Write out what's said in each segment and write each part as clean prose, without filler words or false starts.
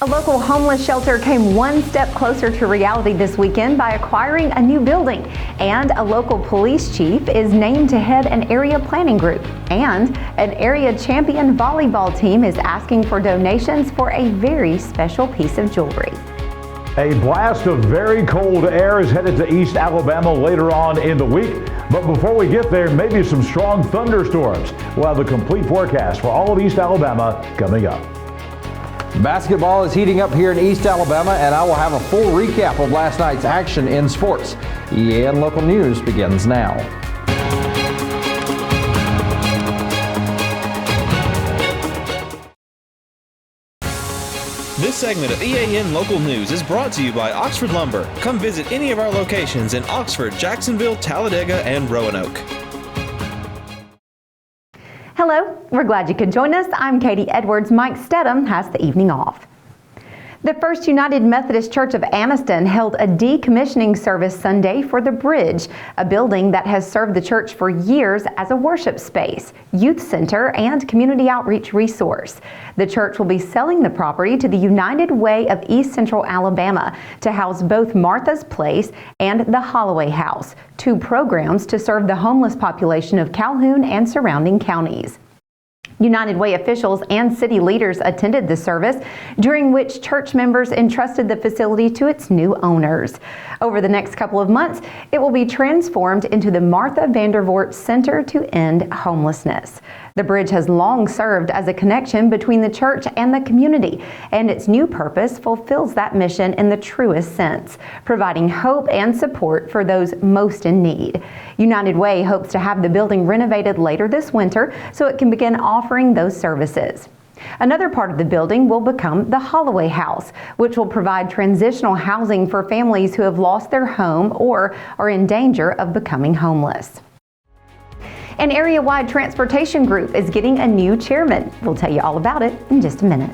A local homeless shelter came one step closer to reality this weekend by acquiring a new building. And a local police chief is named to head an area planning group. And an area champion volleyball team is asking for donations for a very special piece of jewelry. A blast of very cold air is headed to East Alabama later on in the week. But before we get there, maybe some strong thunderstorms. We'll have the complete forecast for all of East Alabama coming up. Basketball is heating up here in East Alabama, and I will have a full recap of last night's action in sports. EAN Local News begins now. This segment of EAN Local News is brought to you by Oxford Lumber. Come visit any of our locations in Oxford, Jacksonville, Talladega, and Roanoke. Hello, we're glad you could join us. I'm Katie Edwards. Mike Stedham has the evening off. The First United Methodist Church of Anniston held a decommissioning service Sunday for the Bridge, a building that has served the church for years as a worship space, youth center, and community outreach resource. The church will be selling the property to the United Way of East Central Alabama to house both Martha's Place and the Holloway House, two programs to serve the homeless population of Calhoun and surrounding counties. United Way officials and city leaders attended the service, during which church members entrusted the facility to its new owners. Over the next couple of months, it will be transformed into the Martha Vandervoort Center to End Homelessness. The Bridge has long served as a connection between the church and the community, and its new purpose fulfills that mission in the truest sense, providing hope and support for those most in need. United Way hopes to have the building renovated later this winter so it can begin offering those services. Another part of the building will become the Holloway House, which will provide transitional housing for families who have lost their home or are in danger of becoming homeless. An area-wide transportation group is getting a new chairman. We'll tell you all about it in just a minute.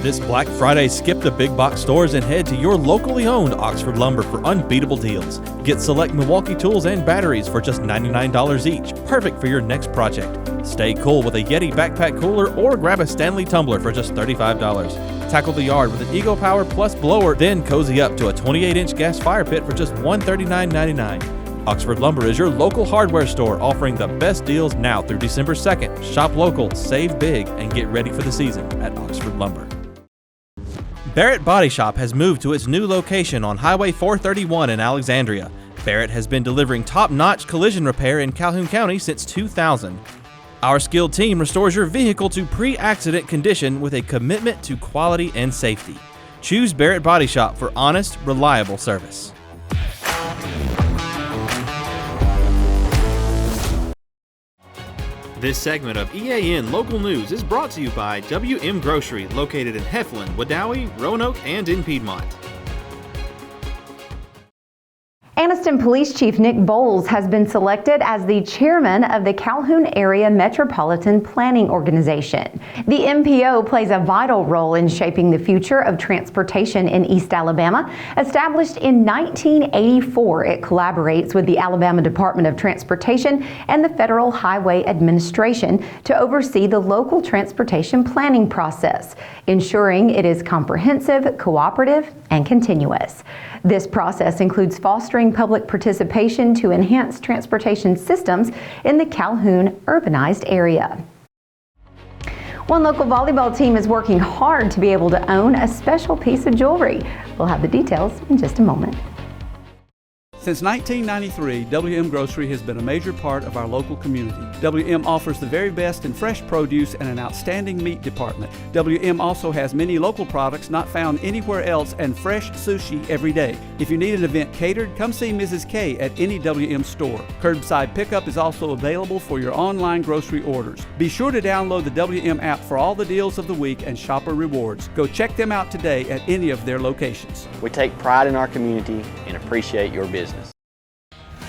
This Black Friday, skip the big box stores and head to your locally owned Oxford Lumber for unbeatable deals. Get select Milwaukee tools and batteries for just $99 each, perfect for your next project. Stay cool with a Yeti backpack cooler or grab a Stanley tumbler for just $35. Tackle the yard with an Eagle Power Plus blower, then cozy up to a 28-inch gas fire pit for just $139.99. Oxford Lumber is your local hardware store offering the best deals now through December 2nd. Shop local, save big, and get ready for the season at Oxford Lumber. Barrett Body Shop has moved to its new location on Highway 431 in Alexandria. Barrett has been delivering top-notch collision repair in Calhoun County since 2000. Our skilled team restores your vehicle to pre-accident condition with a commitment to quality and safety. Choose Barrett Body Shop for honest, reliable service. This segment of EAN Local News is brought to you by WM Grocery, located in Heflin, Wadowee, Roanoke, and in Piedmont. Anniston Police Chief Nick Bowles has been selected as the chairman of the Calhoun Area Metropolitan Planning Organization. The MPO plays a vital role in shaping the future of transportation in East Alabama. Established in 1984, it collaborates with the Alabama Department of Transportation and the Federal Highway Administration to oversee the local transportation planning process, ensuring it is comprehensive, cooperative, and continuous. This process includes fostering public participation to enhance transportation systems in the Calhoun urbanized area. One local volleyball team is working hard to be able to own a special piece of jewelry. We'll have the details in just a moment. Since 1993, WM Grocery has been a major part of our local community. WM offers the very best in fresh produce and an outstanding meat department. WM also has many local products not found anywhere else and fresh sushi every day. If you need an event catered, come see Mrs. K at any WM store. Curbside pickup is also available for your online grocery orders. Be sure to download the WM app for all the deals of the week and shopper rewards. Go check them out today at any of their locations. We take pride in our community and appreciate your business.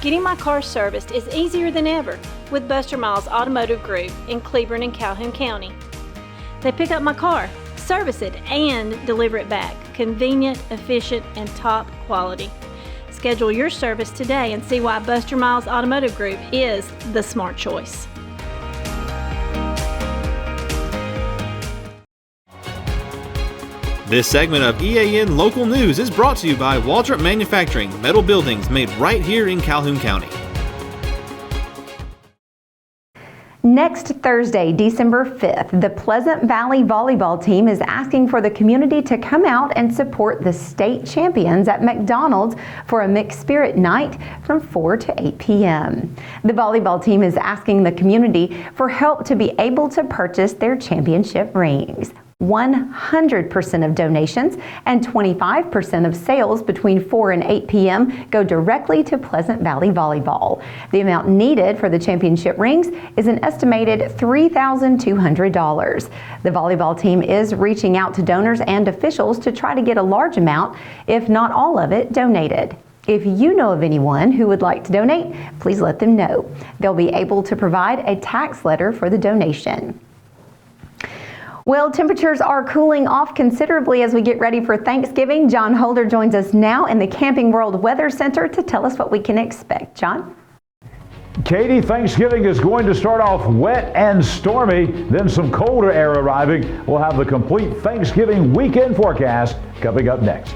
Getting my car serviced is easier than ever with Buster Miles Automotive Group in Cleburne and Calhoun County. They pick up my car, service it, and deliver it back. Convenient, efficient, and top quality. Schedule your service today and see why Buster Miles Automotive Group is the smart choice. This segment of EAN Local News is brought to you by Waldrop Manufacturing, metal buildings made right here in Calhoun County. Next Thursday, December 5th, the Pleasant Valley volleyball team is asking for the community to come out and support the state champions at McDonald's for a mixed spirit night from 4 to 8 p.m. The volleyball team is asking the community for help to be able to purchase their championship rings. 100% of donations and 25% of sales between 4 and 8 p.m. go directly to Pleasant Valley Volleyball. The amount needed for the championship rings is an estimated $3,200. The volleyball team is reaching out to donors and officials to try to get a large amount, if not all of it, donated. If you know of anyone who would like to donate, please let them know. They'll be able to provide a tax letter for the donation. Well, temperatures are cooling off considerably as we get ready for Thanksgiving. John Holder joins us now in the Camping World Weather Center to tell us what we can expect. John? Katie, Thanksgiving is going to start off wet and stormy, then some colder air arriving. We'll have the complete Thanksgiving weekend forecast coming up next.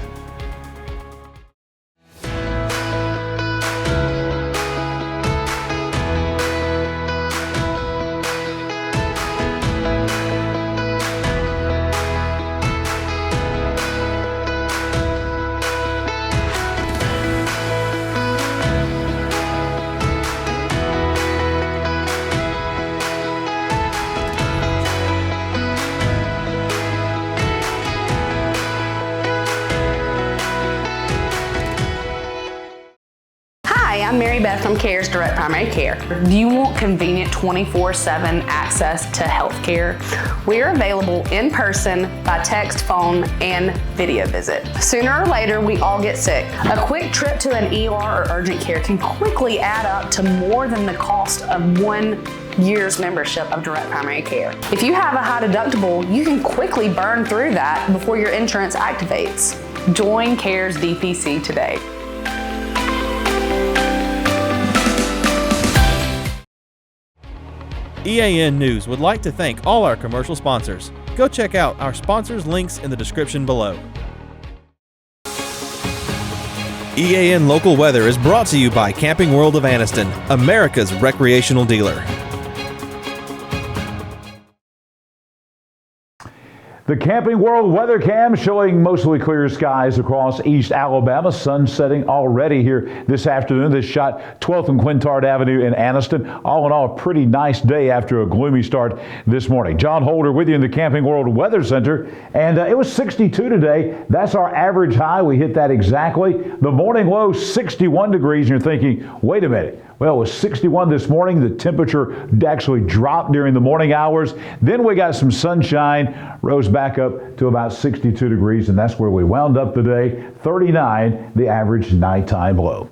Hi, I'm Mary Beth from CARES Direct Primary Care. Do you want convenient 24/7 access to health care? We're available in person, by text, phone, and video visit. Sooner or later, we all get sick. A quick trip to an ER or urgent care can quickly add up to more than the cost of 1 year's membership of Direct Primary Care. If you have a high deductible, you can quickly burn through that before your insurance activates. Join CARES DPC today. EAN News would like to thank all our commercial sponsors. Go check out our sponsors' links in the description below. EAN Local Weather is brought to you by Camping World of Anniston, America's recreational dealer. The Camping World weather cam showing mostly clear skies across East Alabama. Sun setting already here this afternoon. This shot 12th and Quintard Avenue in Anniston. All in all, a pretty nice day after a gloomy start this morning. John Holder with you in the Camping World Weather Center. And it was 62 today. That's our average high. We hit that exactly. The morning low, 61 degrees. And you're thinking, wait a minute. Well, it was 61 this morning. The temperature actually dropped during the morning hours. Then we got some sunshine, rose back up to about 62 degrees, and that's where we wound up today. 39, the average nighttime low.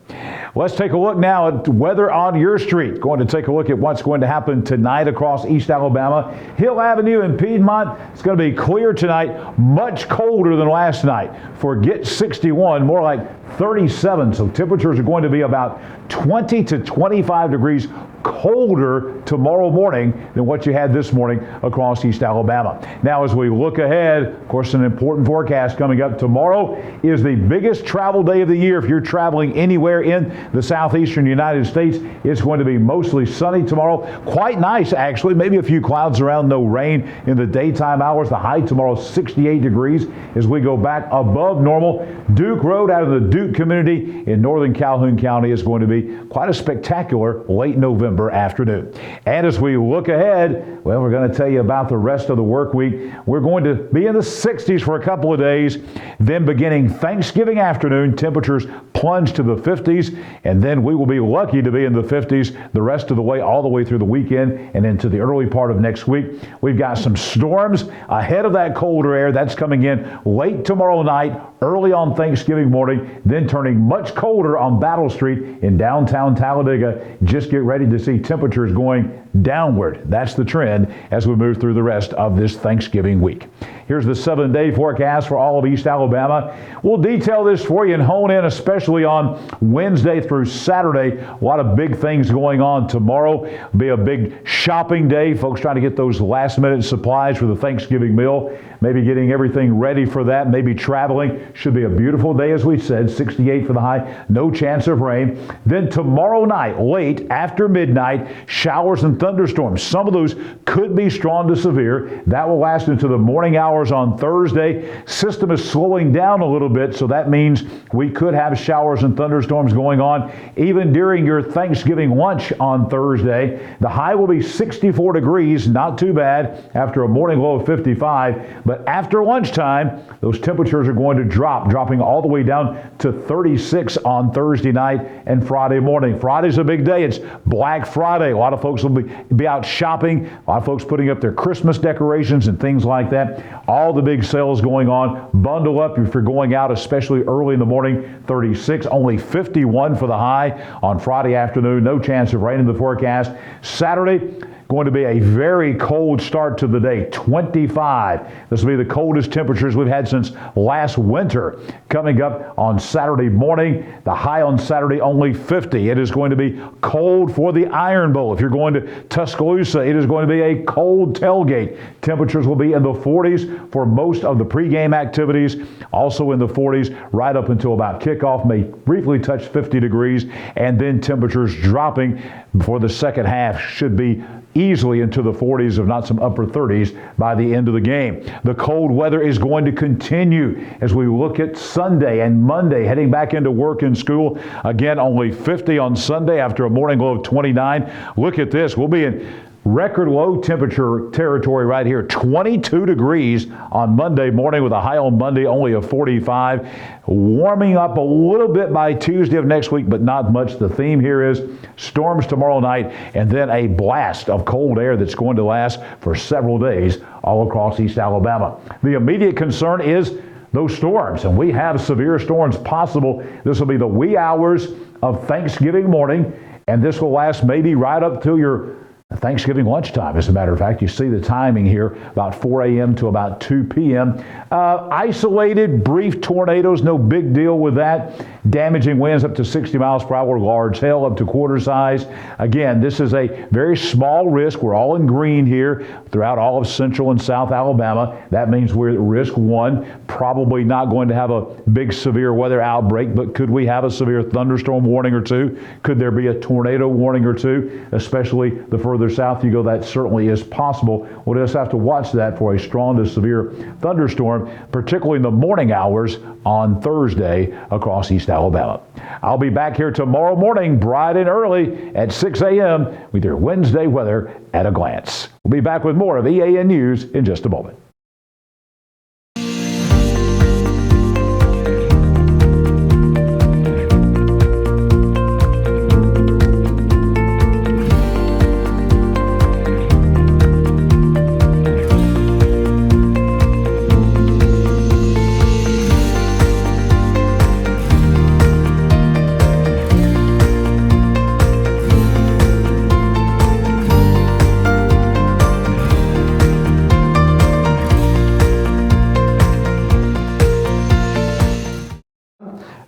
Let's take a look now at weather on your street. Going to take a look at what's going to happen tonight across East Alabama. Hill Avenue in Piedmont, it's going to be clear tonight, much colder than last night. Forget 61, more like 37. So temperatures are going to be about 20 to 25 degrees colder tomorrow morning than what you had this morning across East Alabama. Now, as we look ahead, of course, an important forecast coming up tomorrow is the biggest travel day of the year. If you're traveling anywhere in the southeastern United States, it's going to be mostly sunny tomorrow. Quite nice, actually. Maybe a few clouds around, no rain in the daytime hours. The high tomorrow is 68 degrees as we go back above normal. Duke Road out of the Duke community in northern Calhoun County is going to be quite a spectacular late November afternoon. And as we look ahead, well, we're going to tell you about the rest of the work week. We're going to be in the 60s for a couple of days. Then beginning Thanksgiving afternoon, temperatures plunge to the 50s. And then we will be lucky to be in the 50s the rest of the way, all the way through the weekend and into the early part of next week. We've got some storms ahead of that colder air. That's coming in late tomorrow night, early on Thanksgiving morning, then turning much colder on Battle Street in downtown Talladega. Just get ready to see temperatures going downward. That's the trend as we move through the rest of this Thanksgiving week. Here's the 7-day forecast for all of East Alabama. We'll detail this for you and hone in, especially on Wednesday through Saturday. A lot of big things going on tomorrow. It'll be a big shopping day. Folks trying to get those last-minute supplies for the Thanksgiving meal. Maybe getting everything ready for that. Maybe traveling. Should be a beautiful day, as we said. 68 for the high. No chance of rain. Then tomorrow night, late after midnight, showers and thunderstorms. Some of those could be strong to severe. That will last into the morning hours on Thursday. System is slowing down a little bit, so that means we could have showers and thunderstorms going on even during your Thanksgiving lunch on Thursday. The high will be 64 degrees, not too bad, after a morning low of 55. But after lunchtime, those temperatures are going to drop, dropping all the way down to 36 on Thursday night and Friday morning. Friday's a big day. It's Black Friday. A lot of folks will be out shopping. A lot of folks putting up their Christmas decorations and things like that. All the big sales going on. Bundle up if you're going out, especially early in the morning. 36, only 51 for the high on Friday afternoon. No chance of rain in the forecast. Saturday, going to be a very cold start to the day, 25. This will be the coldest temperatures we've had since last winter. Coming up on Saturday morning, the high on Saturday only 50. It is going to be cold for the Iron Bowl. If you're going to Tuscaloosa, it is going to be a cold tailgate. Temperatures will be in the 40s for most of the pregame activities. Also in the 40s right up until about kickoff, may briefly touch 50 degrees, and then temperatures dropping before the second half should be easily into the 40s, if not some upper 30s, by the end of the game. The cold weather is going to continue as we look at Sunday and Monday, heading back into work and school. Again, only 50 on Sunday after a morning low of 29. Look at this. We'll be in record low temperature territory right here, 22 degrees on Monday morning with a high on Monday only of 45. Warming up a little bit by Tuesday of next week, but not much. The theme here is storms tomorrow night and then a blast of cold air that's going to last for several days all across East Alabama. The immediate concern is those storms, and we have severe storms possible. This will be the wee hours of Thanksgiving morning, and this will last maybe right up till your Thanksgiving lunchtime. As a matter of fact, you see the timing here, about 4 a.m. to about 2 p.m. Isolated, brief tornadoes, no big deal with that. Damaging winds up to 60 miles per hour, large hail up to quarter size. Again, this is a very small risk. We're all in green here throughout all of central and south Alabama. That means we're at risk 1. Probably not going to have a big severe weather outbreak, but could we have a severe thunderstorm warning or two? Could there be a tornado warning or two? Especially the further south you go, that certainly is possible. We'll just have to watch that for a strong to severe thunderstorm, particularly in the morning hours on Thursday across East Alabama. I'll be back here tomorrow morning, bright and early at 6 a.m. with your Wednesday weather at a glance. We'll be back with more of EAN News in just a moment.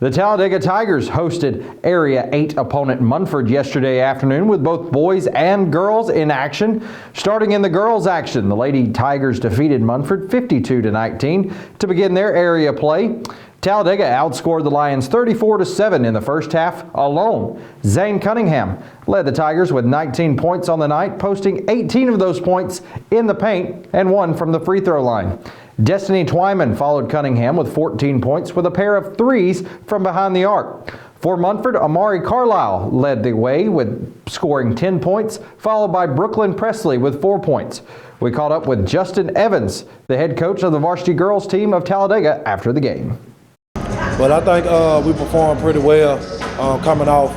The Talladega Tigers hosted Area 8 opponent Munford yesterday afternoon with both boys and girls in action. Starting in the girls' action, the Lady Tigers defeated Munford 52-19 to begin their area play. Talladega outscored the Lions 34-7 in the first half alone. Zane Cunningham led the Tigers with 19 points on the night, posting 18 of those points in the paint and 1 from the free throw line. Destiny Twyman followed Cunningham with 14 points with a pair of threes from behind the arc. For Munford, Amari Carlisle led the way with scoring 10 points, followed by Brooklyn Presley with 4 points. We caught up with Justin Evans, the head coach of the varsity girls team of Talladega, after the game. But I think we performed pretty well coming off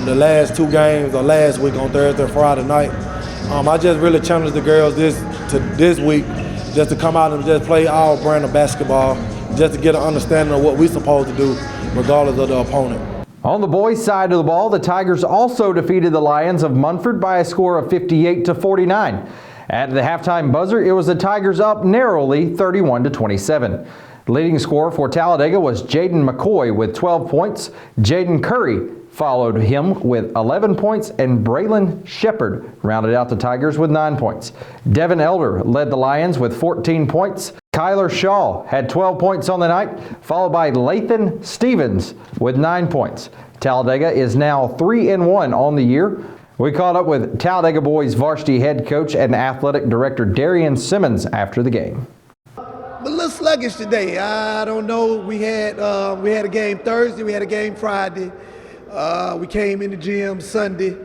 the last 2 games, or last week on Thursday and Friday night. I just really challenged the girls this week just to come out and just play our brand of basketball, just to get an understanding of what we're supposed to do regardless of the opponent. On the boys' side of the ball, the Tigers also defeated the Lions of Munford by a score of 58-49. At the halftime buzzer, it was the Tigers up narrowly 31-27. The leading scorer for Talladega was Jaden McCoy with 12 points. Jaden Curry followed him with 11 points, and Braylon Shepard rounded out the Tigers with 9 points. Devin Elder led the Lions with 14 points. Kyler Shaw had 12 points on the night, followed by Lathan Stevens with 9 points. Talladega is now 3-1 on the year. We caught up with Talladega boys varsity head coach and athletic director Darian Simmons after the game. A little sluggish today. I don't know. We had a game Thursday. We had a game Friday. We came in the gym Sunday,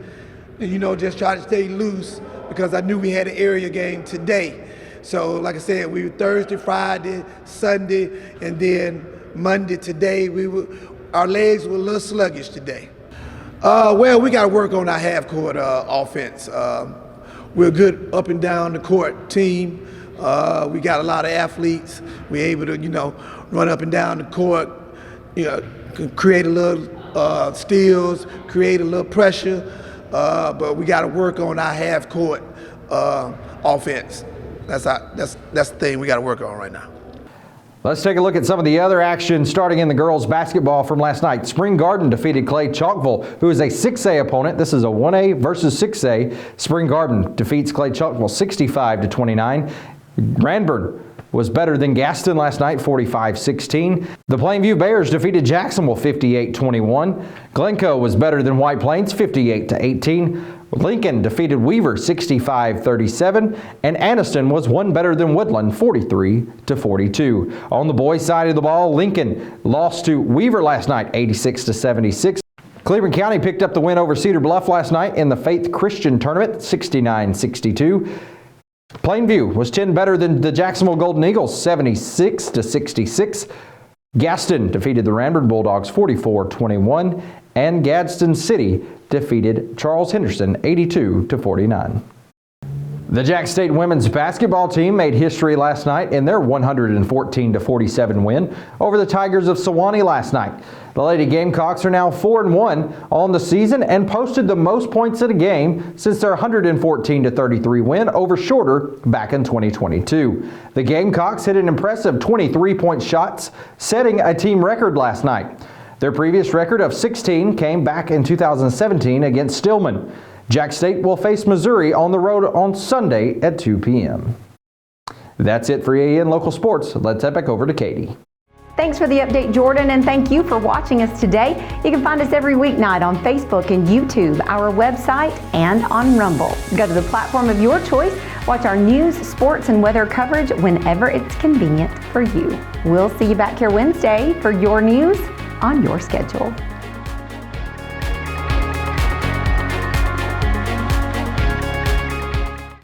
and, just try to stay loose because I knew we had an area game today. So, like I said, we were Thursday, Friday, Sunday, and then Monday today. Our legs were a little sluggish today. Well, we got to work on our half-court offense. We're a good up and down the court team. We got a lot of athletes. We're able to, run up and down the court, create a little steals, create a little pressure. But we got to work on our half-court offense. That's the thing we got to work on right now. Let's take a look at some of the other action starting in the girls basketball from last night. Spring Garden defeated Clay Chalkville, who is a 6A opponent. This is a 1A versus 6A. Spring Garden defeats Clay Chalkville 65-29. Ranburn was better than Gaston last night, 45-16. The Plainview Bears defeated Jacksonville 58-21. Glencoe was better than White Plains 58-18. Lincoln defeated Weaver 65-37, and Anniston was one better than Woodland 43-42. On the boys' side of the ball, Lincoln lost to Weaver last night 86-76. Cleveland County picked up the win over Cedar Bluff last night in the Faith Christian Tournament 69-62. Plainview was 10 better than the Jacksonville Golden Eagles 76-66. Gaston defeated the Ranburn Bulldogs 44-21, and Gadsden City defeated Charles Henderson 82-49. The Jack State women's basketball team made history last night in their 114-47 win over the Tigers of Sewanee last night. The Lady Gamecocks are now 4-1 on the season and posted the most points in a game since their 114-33 win over Shorter back in 2022. The Gamecocks hit an impressive 23-point shots, setting a team record last night. Their previous record of 16 came back in 2017 against Stillman. Jack State will face Missouri on the road on Sunday at 2 p.m. That's it for EAN Local Sports. Let's head back over to Katie. Thanks for the update, Jordan, and thank you for watching us today. You can find us every weeknight on Facebook and YouTube, our website, and on Rumble. Go to the platform of your choice. Watch our news, sports, and weather coverage whenever it's convenient for you. We'll see you back here Wednesday for your news on your schedule.